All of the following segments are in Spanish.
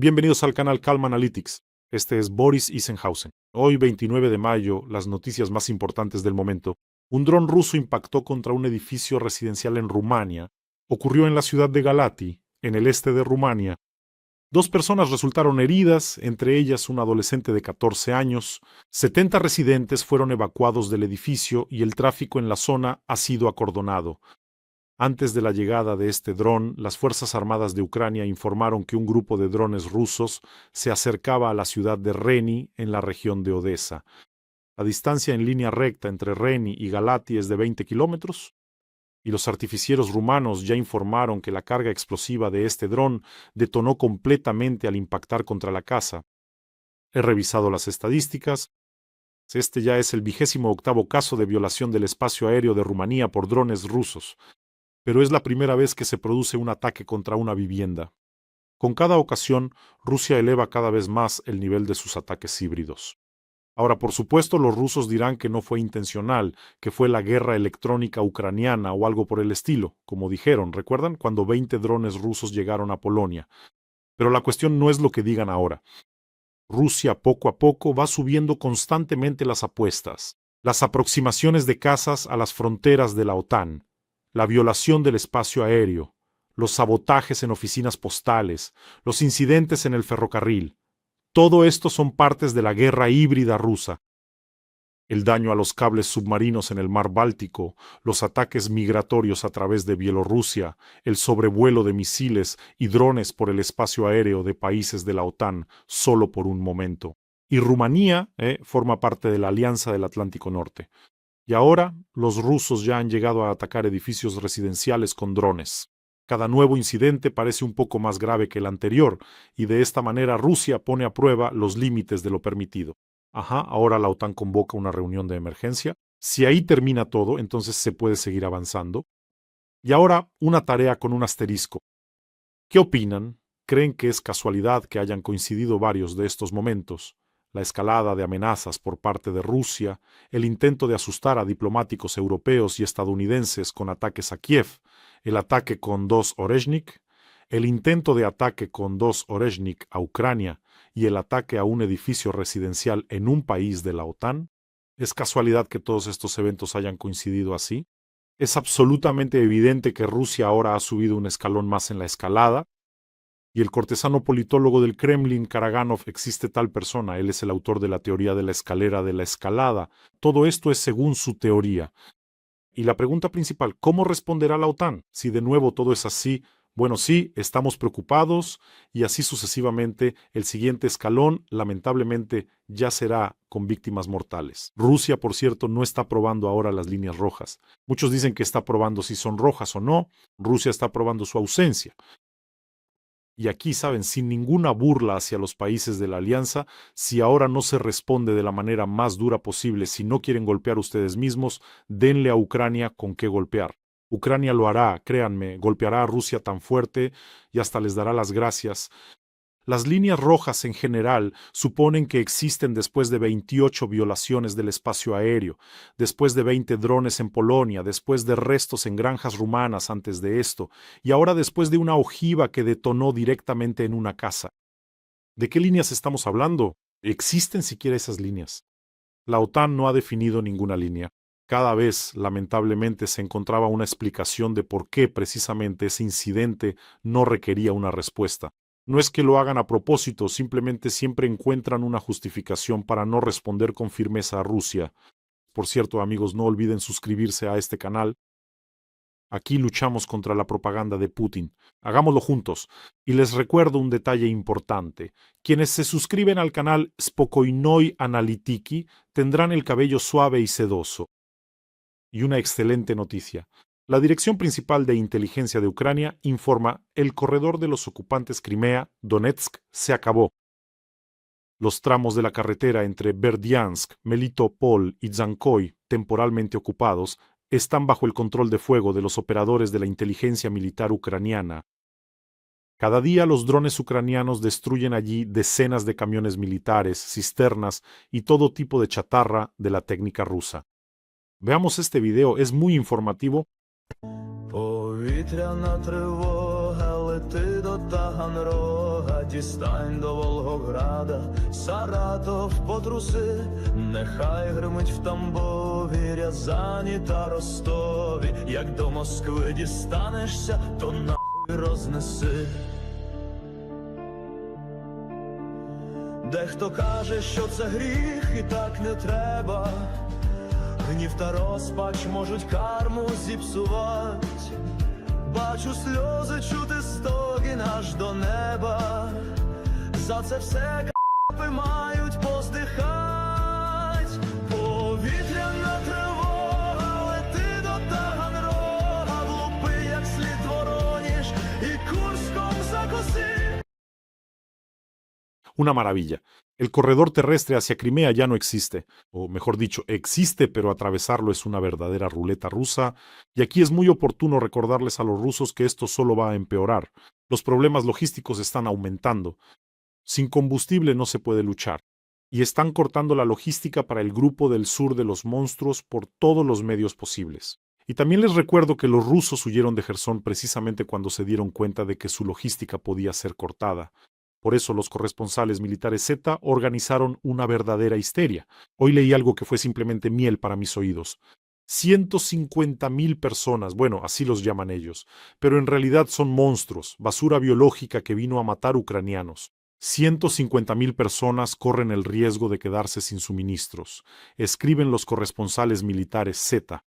Bienvenidos al canal Calm Analytics. Este es Boris Isenhausen. Hoy, 29 de mayo, las noticias más importantes del momento. Un dron ruso impactó contra un edificio residencial en Rumania. Ocurrió en la ciudad de Galati, en el este de Rumania. 2 personas resultaron heridas, entre ellas un adolescente de 14 años. 70 residentes fueron evacuados del edificio y el tráfico en la zona ha sido acordonado. Antes de la llegada de este dron, las Fuerzas Armadas de Ucrania informaron que un grupo de drones rusos se acercaba a la ciudad de Reni, en la región de Odesa. La distancia en línea recta entre Reni y Galati es de 20 kilómetros, y los artificieros rumanos ya informaron que la carga explosiva de este dron detonó completamente al impactar contra la casa. He revisado las estadísticas. Este ya es el 28º caso de violación del espacio aéreo de Rumanía por drones rusos. Pero es la primera vez que se produce un ataque contra una vivienda. Con cada ocasión, Rusia eleva cada vez más el nivel de sus ataques híbridos. Ahora, por supuesto, los rusos dirán que no fue intencional, que fue la guerra electrónica ucraniana o algo por el estilo, como dijeron, ¿recuerdan? Cuando 20 drones rusos llegaron a Polonia. Pero la cuestión no es lo que digan ahora. Rusia poco a poco va subiendo constantemente las apuestas, las aproximaciones de casas a las fronteras de la OTAN, la violación del espacio aéreo, los sabotajes en oficinas postales, los incidentes en el ferrocarril. Todo esto son partes de la guerra híbrida rusa. El daño a los cables submarinos en el mar Báltico, los ataques migratorios a través de Bielorrusia, el sobrevuelo de misiles y drones por el espacio aéreo de países de la OTAN solo por un momento. Y Rumanía forma parte de la Alianza del Atlántico Norte. Y ahora, los rusos ya han llegado a atacar edificios residenciales con drones. Cada nuevo incidente parece un poco más grave que el anterior, y de esta manera Rusia pone a prueba los límites de lo permitido. Ahora la OTAN convoca una reunión de emergencia. Si ahí termina todo, entonces se puede seguir avanzando. Y ahora, una tarea con un asterisco. ¿Qué opinan? ¿Creen que es casualidad que hayan coincidido varios de estos momentos? La escalada de amenazas por parte de Rusia, el intento de asustar a diplomáticos europeos y estadounidenses con ataques a Kiev, el ataque con dos Oreshnik, el intento de ataque con dos Oreshnik a Ucrania y el ataque a un edificio residencial en un país de la OTAN. ¿Es casualidad que todos estos eventos hayan coincidido así? Es absolutamente evidente que Rusia ahora ha subido un escalón más en la escalada, y el cortesano politólogo del Kremlin, Karaganov, existe tal persona. Él es el autor de la teoría de la escalera de la escalada. Todo esto es según su teoría. Y la pregunta principal, ¿cómo responderá la OTAN? Si de nuevo todo es así, bueno, sí, estamos preocupados, y así sucesivamente, el siguiente escalón, lamentablemente, ya será con víctimas mortales. Rusia, por cierto, no está probando ahora las líneas rojas. Muchos dicen que está probando si son rojas o no. Rusia está probando su ausencia. Y aquí, saben, sin ninguna burla hacia los países de la alianza, si ahora no se responde de la manera más dura posible, si no quieren golpear ustedes mismos, denle a Ucrania con qué golpear. Ucrania lo hará, créanme, golpeará a Rusia tan fuerte y hasta les dará las gracias. Las líneas rojas en general suponen que existen después de 28 violaciones del espacio aéreo, después de 20 drones en Polonia, después de restos en granjas rumanas antes de esto, y ahora después de una ojiva que detonó directamente en una casa. ¿De qué líneas estamos hablando? ¿Existen siquiera esas líneas? La OTAN no ha definido ninguna línea. Cada vez, lamentablemente, se encontraba una explicación de por qué precisamente ese incidente no requería una respuesta. No es que lo hagan a propósito, simplemente siempre encuentran una justificación para no responder con firmeza a Rusia. Por cierto, amigos, no olviden suscribirse a este canal. Aquí luchamos contra la propaganda de Putin. Hagámoslo juntos. Y les recuerdo un detalle importante. Quienes se suscriben al canal Spokojny Analytiki tendrán el cabello suave y sedoso. Y una excelente noticia. La Dirección Principal de Inteligencia de Ucrania informa: el corredor de los ocupantes Crimea, Donetsk, se acabó. Los tramos de la carretera entre Berdiansk, Melitopol y Dzhankoy, temporalmente ocupados, están bajo el control de fuego de los operadores de la inteligencia militar ucraniana. Cada día los drones ucranianos destruyen allí decenas de camiones militares, cisternas y todo tipo de chatarra de la técnica rusa. Veamos este video, es muy informativo. Повітряна тривога, лети до Таганрога, дістань до Волгограда, Саратов по труси, нехай гримить в Тамбові, Рязані та Ростові. Як до Москви дістанешся, то нахуй рознеси. Дехто каже, що це гріх і так не треба, гнів та розпач можуть карму зіпсувати. Бачу сльози, чути стогін аж до неба, за це все капи мають поздихать. Повітряна тривога, лети до Таганрога, влупи як слід Вороніж і Курском закоси. Una maravilla. El corredor terrestre hacia Crimea ya no existe, o mejor dicho, existe, pero atravesarlo es una verdadera ruleta rusa, y aquí es muy oportuno recordarles a los rusos que esto solo va a empeorar. Los problemas logísticos están aumentando. Sin combustible no se puede luchar, y están cortando la logística para el grupo del sur de los monstruos por todos los medios posibles. Y también les recuerdo que los rusos huyeron de Jersón precisamente cuando se dieron cuenta de que su logística podía ser cortada. Por eso los corresponsales militares Z organizaron una verdadera histeria. Hoy leí algo que fue simplemente miel para mis oídos. 150,000 personas, bueno, así los llaman ellos, pero en realidad son monstruos, basura biológica que vino a matar ucranianos. 150,000 personas corren el riesgo de quedarse sin suministros, escriben los corresponsales militares Z.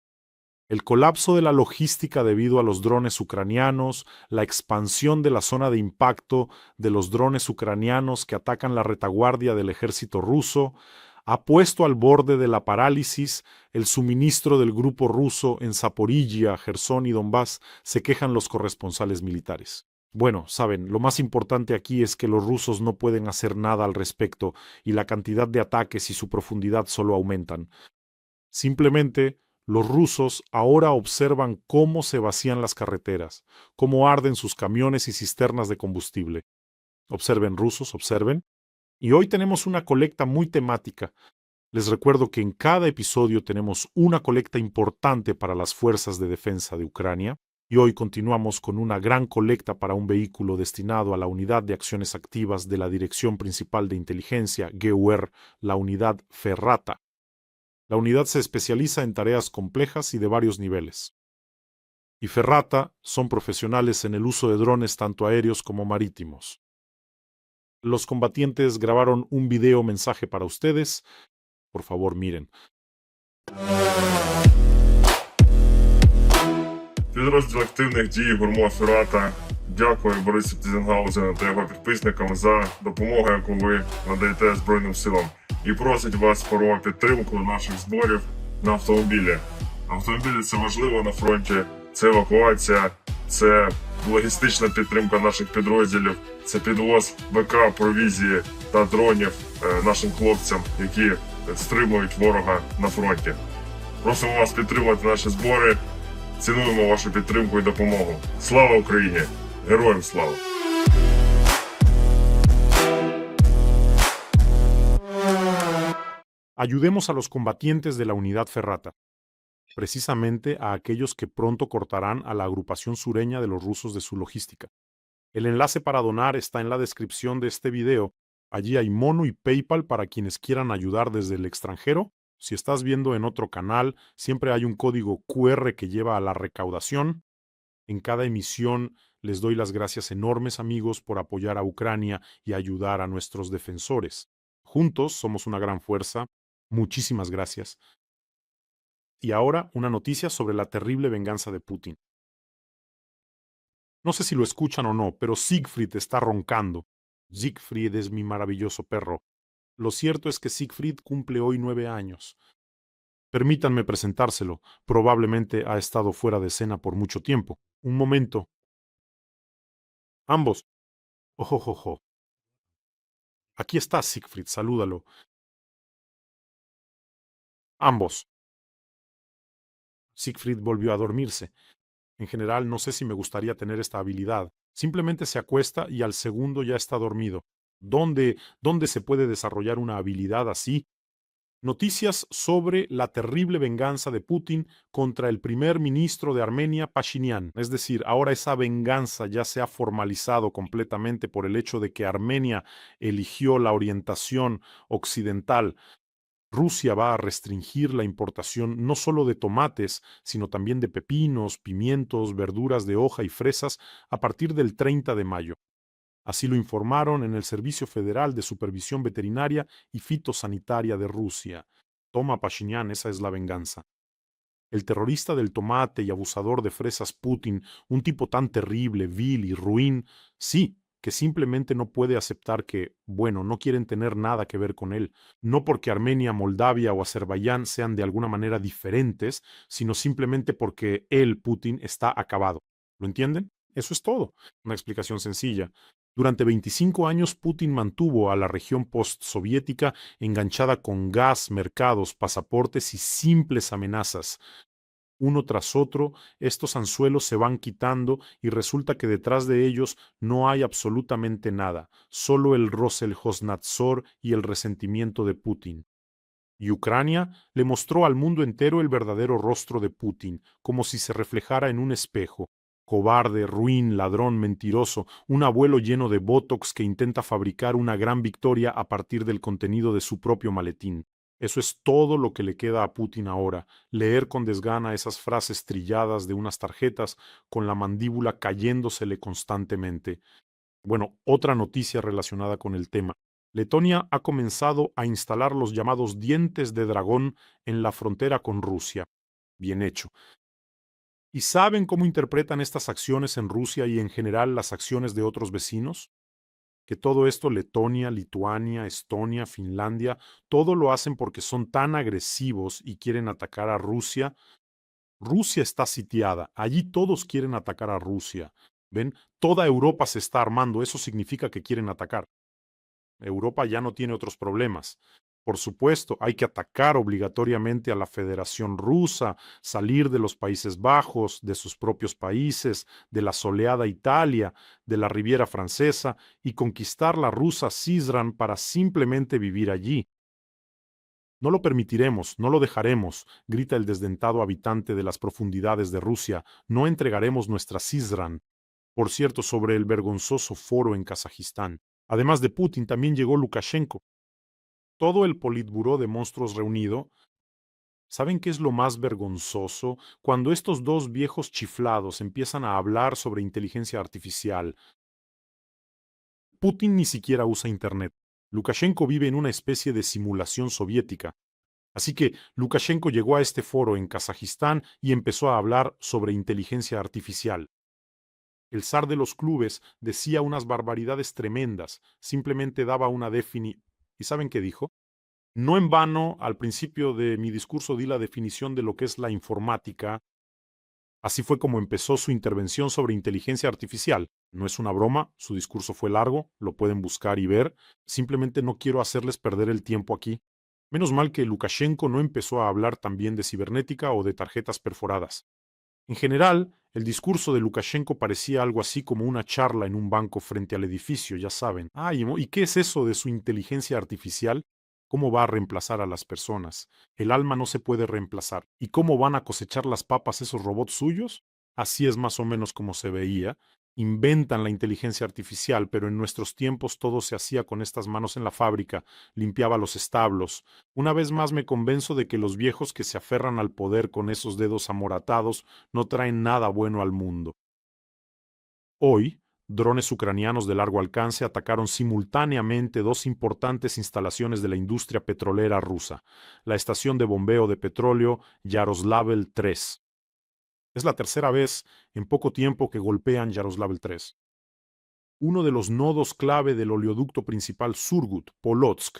El colapso de la logística debido a los drones ucranianos, la expansión de la zona de impacto de los drones ucranianos que atacan la retaguardia del ejército ruso, ha puesto al borde de la parálisis el suministro del grupo ruso en Zaporilla, Jersón y Donbass, se quejan los corresponsales militares. Bueno, saben, lo más importante aquí es que los rusos no pueden hacer nada al respecto y la cantidad de ataques y su profundidad solo aumentan. Simplemente, los rusos ahora observan cómo se vacían las carreteras, cómo arden sus camiones y cisternas de combustible. Observen, rusos, observen. Y hoy tenemos una colecta muy temática. Les recuerdo que en cada episodio tenemos una colecta importante para las fuerzas de defensa de Ucrania. Y hoy continuamos con una gran colecta para un vehículo destinado a la Unidad de Acciones Activas de la Dirección Principal de Inteligencia, GEUR, la Unidad Ferrata. La unidad se especializa en tareas complejas y de varios niveles. Y Ferrata son profesionales en el uso de drones tanto aéreos como marítimos. Los combatientes grabaron un video mensaje para ustedes. Por favor, miren. Підрозділ активних дій гурмо Феррата дякує Борису Тізенгаузену та його підписникам за допомогу, яку ви надаєте Збройним силам. І просить вас про підтримку наших зборів на автомобілі. Автомобілі – це важливо на фронті, це евакуація, це логістична підтримка наших підрозділів, це підвоз БК, провізії та дронів нашим хлопцям, які стримують ворога на фронті. Просимо вас підтримати наші збори. Цінуємо вашу підтримку і допомогу. Слава Україні! Героям слава! Ayudemos a los combatientes de la Unidad Ferrata, precisamente a aquellos que pronto cortarán a la agrupación sureña de los rusos de su logística. El enlace para donar está en la descripción de este video. Allí hay Mono y PayPal para quienes quieran ayudar desde el extranjero. Si estás viendo en otro canal, siempre hay un código QR que lleva a la recaudación. En cada emisión les doy las gracias enormes, amigos, por apoyar a Ucrania y ayudar a nuestros defensores. Juntos somos una gran fuerza. Muchísimas gracias. Y ahora una noticia sobre la terrible venganza de Putin. No sé si lo escuchan o no, pero Siegfried está roncando. Siegfried es mi maravilloso perro. Lo cierto es que Siegfried cumple hoy 9 años. Permítanme presentárselo. Probablemente ha estado fuera de escena por mucho tiempo. Un momento. Ambos. Ojojojo. Aquí está Siegfried, salúdalo. Ambos. Siegfried volvió a dormirse. En general, no sé si me gustaría tener esta habilidad. Simplemente se acuesta y al segundo ya está dormido. ¿Dónde se puede desarrollar una habilidad así? Noticias sobre la terrible venganza de Putin contra el primer ministro de Armenia, Pashinyan. Es decir, ahora esa venganza ya se ha formalizado completamente por el hecho de que Armenia eligió la orientación occidental. Rusia va a restringir la importación no solo de tomates, sino también de pepinos, pimientos, verduras de hoja y fresas a partir del 30 de mayo. Así lo informaron en el Servicio Federal de Supervisión Veterinaria y Fitosanitaria de Rusia. Toma, Pashinyan, esa es la venganza. El terrorista del tomate y abusador de fresas Putin, un tipo tan terrible, vil y ruin, sí, que simplemente no puede aceptar que, bueno, no quieren tener nada que ver con él, no porque Armenia, Moldavia o Azerbaiyán sean de alguna manera diferentes, sino simplemente porque él, Putin, está acabado. ¿Lo entienden? Eso es todo. Una explicación sencilla. Durante 25 años, Putin mantuvo a la región postsoviética enganchada con gas, mercados, pasaportes y simples amenazas. Uno tras otro, estos anzuelos se van quitando y resulta que detrás de ellos no hay absolutamente nada, solo el Roselhoznadzor y el resentimiento de Putin. Y Ucrania le mostró al mundo entero el verdadero rostro de Putin, como si se reflejara en un espejo. Cobarde, ruin, ladrón, mentiroso, un abuelo lleno de botox que intenta fabricar una gran victoria a partir del contenido de su propio maletín. Eso es todo lo que le queda a Putin ahora, leer con desgana esas frases trilladas de unas tarjetas con la mandíbula cayéndosele constantemente. Bueno, otra noticia relacionada con el tema. Letonia ha comenzado a instalar los llamados dientes de dragón en la frontera con Rusia. Bien hecho. ¿Y saben cómo interpretan estas acciones en Rusia y en general las acciones de otros vecinos? Que todo esto Letonia, Lituania, Estonia, Finlandia, todo lo hacen porque son tan agresivos y quieren atacar a Rusia. Rusia está sitiada, allí todos quieren atacar a Rusia. ¿Ven? Toda Europa se está armando, eso significa que quieren atacar. Europa ya no tiene otros problemas. Por supuesto, hay que atacar obligatoriamente a la Federación Rusa, salir de los Países Bajos, de sus propios países, de la soleada Italia, de la Riviera Francesa y conquistar la rusa Cisran para simplemente vivir allí. No lo permitiremos, no lo dejaremos, grita el desdentado habitante de las profundidades de Rusia. No entregaremos nuestra Cisran. Por cierto, sobre el vergonzoso foro en Kazajistán. Además de Putin, también llegó Lukashenko. Todo el Politburó de monstruos reunido. ¿Saben qué es lo más vergonzoso? Cuando estos dos viejos chiflados empiezan a hablar sobre inteligencia artificial. Putin ni siquiera usa Internet. Lukashenko vive en una especie de simulación soviética. Así que Lukashenko llegó a este foro en Kazajistán y empezó a hablar sobre inteligencia artificial. El zar de los clubes decía unas barbaridades tremendas, simplemente daba una definición. ¿Y saben qué dijo? No en vano, al principio de mi discurso di la definición de lo que es la informática. Así fue como empezó su intervención sobre inteligencia artificial. No es una broma, su discurso fue largo, lo pueden buscar y ver. Simplemente no quiero hacerles perder el tiempo aquí. Menos mal que Lukashenko no empezó a hablar también de cibernética o de tarjetas perforadas. En general, el discurso de Lukashenko parecía algo así como una charla en un banco frente al edificio, ya saben. ¿Y qué es eso de su inteligencia artificial? ¿Cómo va a reemplazar a las personas? El alma no se puede reemplazar. ¿Y cómo van a cosechar las papas esos robots suyos? Así es más o menos como se veía. Inventan la inteligencia artificial, pero en nuestros tiempos todo se hacía con estas manos en la fábrica, limpiaba los establos. Una vez más me convenzo de que los viejos que se aferran al poder con esos dedos amoratados no traen nada bueno al mundo. Hoy, drones ucranianos de largo alcance atacaron simultáneamente dos importantes instalaciones de la industria petrolera rusa, la estación de bombeo de petróleo Yaroslavl 3. Es la tercera vez en poco tiempo que golpean Yaroslavl 3. Uno de los nodos clave del oleoducto principal Surgut, Polotsk.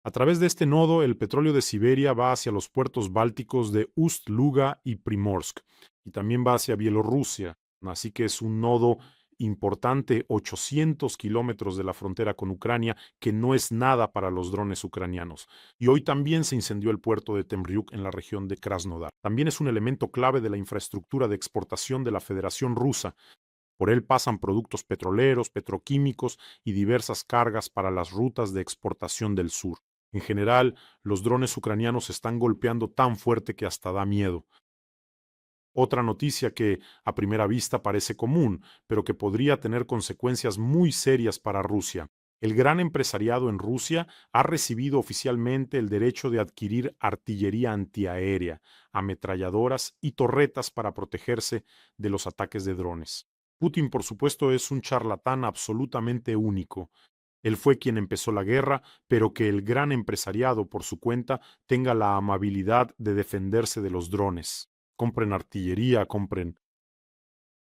A través de este nodo, el petróleo de Siberia va hacia los puertos bálticos de Ust-Luga y Primorsk, y también va hacia Bielorrusia, así que es un nodo importante, 800 kilómetros de la frontera con Ucrania, que no es nada para los drones ucranianos. Y hoy también se incendió el puerto de Temryuk en la región de Krasnodar. También es un elemento clave de la infraestructura de exportación de la Federación Rusa. Por él pasan productos petroleros, petroquímicos y diversas cargas para las rutas de exportación del sur. En general, los drones ucranianos están golpeando tan fuerte que hasta da miedo. Otra noticia que a primera vista parece común, pero que podría tener consecuencias muy serias para Rusia. El gran empresariado en Rusia ha recibido oficialmente el derecho de adquirir artillería antiaérea, ametralladoras y torretas para protegerse de los ataques de drones. Putin, por supuesto, es un charlatán absolutamente único. Él fue quien empezó la guerra, pero que el gran empresariado, por su cuenta, tenga la amabilidad de defenderse de los drones. Compren artillería, compren...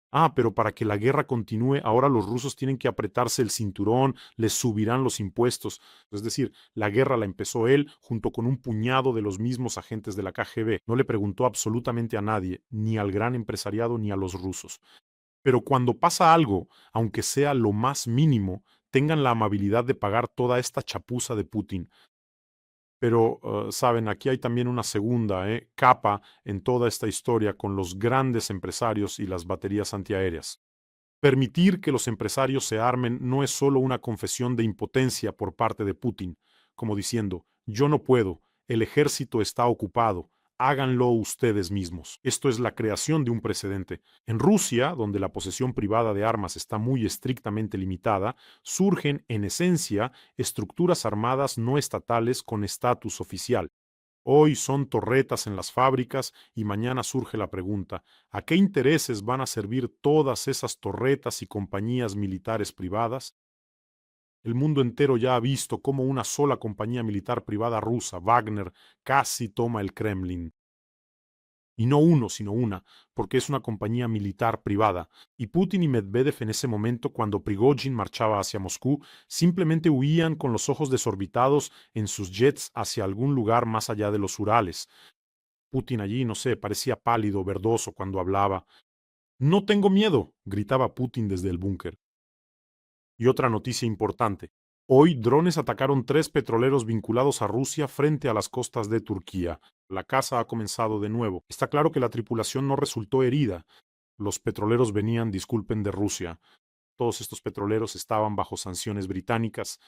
Ah, pero para que la guerra continúe, ahora los rusos tienen que apretarse el cinturón, les subirán los impuestos. Es decir, la guerra la empezó él junto con un puñado de los mismos agentes de la KGB. No le preguntó absolutamente a nadie, ni al gran empresariado ni a los rusos. Pero cuando pasa algo, aunque sea lo más mínimo, tengan la amabilidad de pagar toda esta chapuza de Putin. Pero, saben, aquí hay también una segunda capa en toda esta historia con los grandes empresarios y las baterías antiaéreas. Permitir que los empresarios se armen no es solo una confesión de impotencia por parte de Putin, como diciendo, yo no puedo, el ejército está ocupado, háganlo ustedes mismos. Esto es la creación de un precedente. En Rusia, donde la posesión privada de armas está muy estrictamente limitada, surgen, en esencia, estructuras armadas no estatales con estatus oficial. Hoy son torretas en las fábricas y mañana surge la pregunta, ¿a qué intereses van a servir todas esas torretas y compañías militares privadas? El mundo entero ya ha visto cómo una sola compañía militar privada rusa, Wagner, casi toma el Kremlin. Y no uno, sino una, porque es una compañía militar privada. Y Putin y Medvedev en ese momento, cuando Prigozhin marchaba hacia Moscú, simplemente huían con los ojos desorbitados en sus jets hacia algún lugar más allá de los Urales. Putin allí, no sé, parecía pálido, verdoso cuando hablaba. No tengo miedo, gritaba Putin desde el búnker. Y otra noticia importante. Hoy drones atacaron 3 petroleros vinculados a Rusia frente a las costas de Turquía. La caza ha comenzado de nuevo. Está claro que la tripulación no resultó herida. Los petroleros venían, disculpen, de Rusia. Todos estos petroleros estaban bajo sanciones británicas.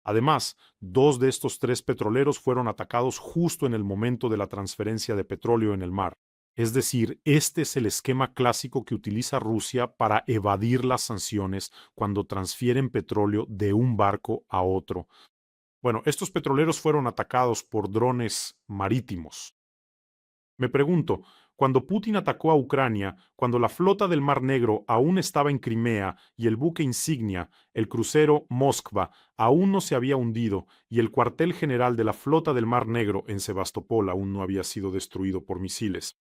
Además, 2 de estos 3 petroleros fueron atacados justo en el momento de la transferencia de petróleo en el mar. Es decir, este es el esquema clásico que utiliza Rusia para evadir las sanciones cuando transfieren petróleo de un barco a otro. Bueno, estos petroleros fueron atacados por drones marítimos. Me pregunto, cuando Putin atacó a Ucrania, cuando la flota del Mar Negro aún estaba en Crimea y el buque insignia, el crucero Moskva, aún no se había hundido y el cuartel general de la flota del Mar Negro en Sebastopol aún no había sido destruido por misiles.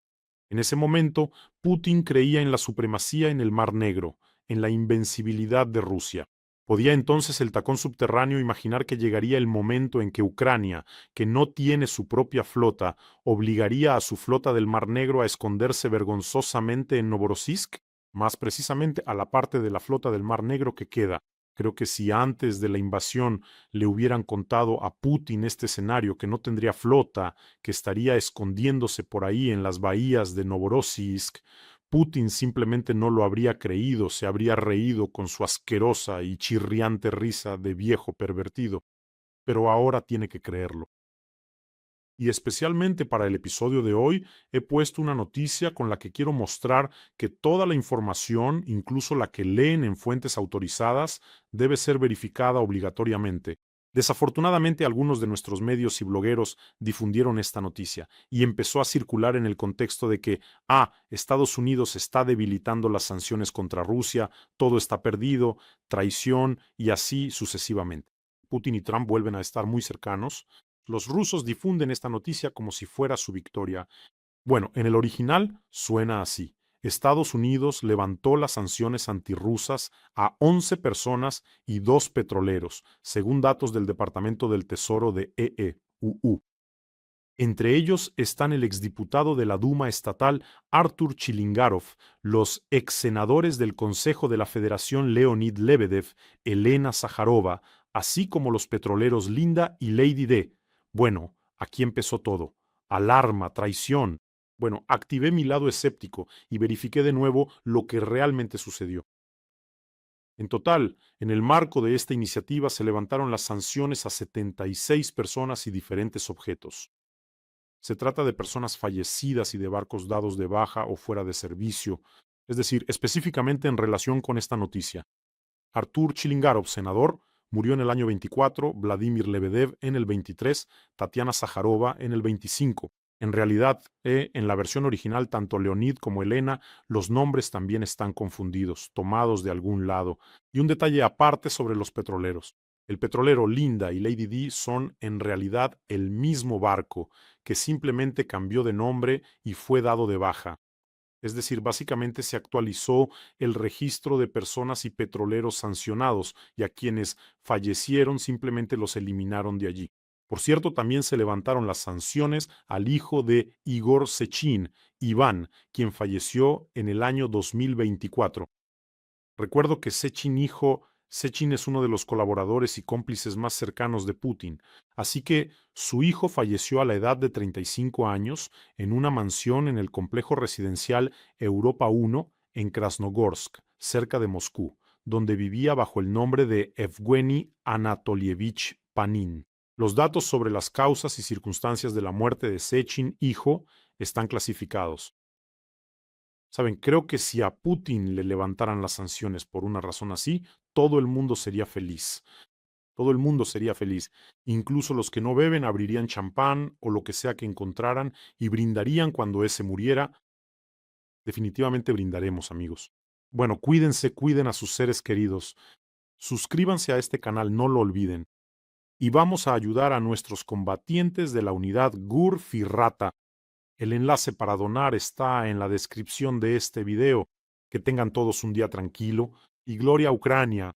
En ese momento, Putin creía en la supremacía en el Mar Negro, en la invencibilidad de Rusia. ¿Podía entonces el tacón subterráneo imaginar que llegaría el momento en que Ucrania, que no tiene su propia flota, obligaría a su flota del Mar Negro a esconderse vergonzosamente en Novorossiysk? Más precisamente a la parte de la flota del Mar Negro que queda. Creo que si antes de la invasión le hubieran contado a Putin este escenario, que no tendría flota, que estaría escondiéndose por ahí en las bahías de Novorossiysk, Putin simplemente no lo habría creído, se habría reído con su asquerosa y chirriante risa de viejo pervertido, pero ahora tiene que creerlo. Y especialmente para el episodio de hoy he puesto una noticia con la que quiero mostrar que toda la información, incluso la que leen en fuentes autorizadas, debe ser verificada obligatoriamente. Desafortunadamente algunos de nuestros medios y blogueros difundieron esta noticia y empezó a circular en el contexto de que, Estados Unidos está debilitando las sanciones contra Rusia, todo está perdido, traición y así sucesivamente. Putin y Trump vuelven a estar muy cercanos. Los rusos difunden esta noticia como si fuera su victoria. Bueno, en el original suena así. Estados Unidos levantó las sanciones antirrusas a 11 personas y 2 petroleros, según datos del Departamento del Tesoro de EEUU. Entre ellos están el exdiputado de la Duma estatal Artur Chilingarov, los exsenadores del Consejo de la Federación Leonid Lebedev, Elena Zaharova, así como los petroleros Linda y Lady D. Bueno, aquí empezó todo. Alarma, traición. Bueno, activé mi lado escéptico y verifiqué de nuevo lo que realmente sucedió. En total, en el marco de esta iniciativa se levantaron las sanciones a 76 personas y diferentes objetos. Se trata de personas fallecidas y de barcos dados de baja o fuera de servicio, es decir, específicamente en relación con esta noticia. Artur Chilingarov, senador, murió en el año 24, Vladimir Lebedev en el 23, Tatiana Zaharova en el 25. En realidad, en la versión original, tanto Leonid como Elena, los nombres también están confundidos, tomados de algún lado. Y un detalle aparte sobre los petroleros. El petrolero Linda y Lady D son en realidad el mismo barco, que simplemente cambió de nombre y fue dado de baja. Es decir, básicamente se actualizó el registro de personas y petroleros sancionados, y a quienes fallecieron simplemente los eliminaron de allí. Por cierto, también se levantaron las sanciones al hijo de Igor Sechin, Iván, quien falleció en el año 2024. Recuerdo que Sechin es uno de los colaboradores y cómplices más cercanos de Putin, así que su hijo falleció a la edad de 35 años en una mansión en el complejo residencial Europa 1 en Krasnogorsk, cerca de Moscú, donde vivía bajo el nombre de Evgeny Anatolievich Panin. Los datos sobre las causas y circunstancias de la muerte de Sechin, hijo, están clasificados. Saben, creo que si a Putin le levantaran las sanciones por una razón así, todo el mundo sería feliz. Todo el mundo sería feliz. Incluso los que no beben abrirían champán o lo que sea que encontraran y brindarían cuando ese muriera. Definitivamente brindaremos, amigos. Bueno, cuídense, cuiden a sus seres queridos. Suscríbanse a este canal, no lo olviden. Y vamos a ayudar a nuestros combatientes de la unidad GUR Firrata. El enlace para donar está en la descripción de este video. Que tengan todos un día tranquilo y gloria a Ucrania.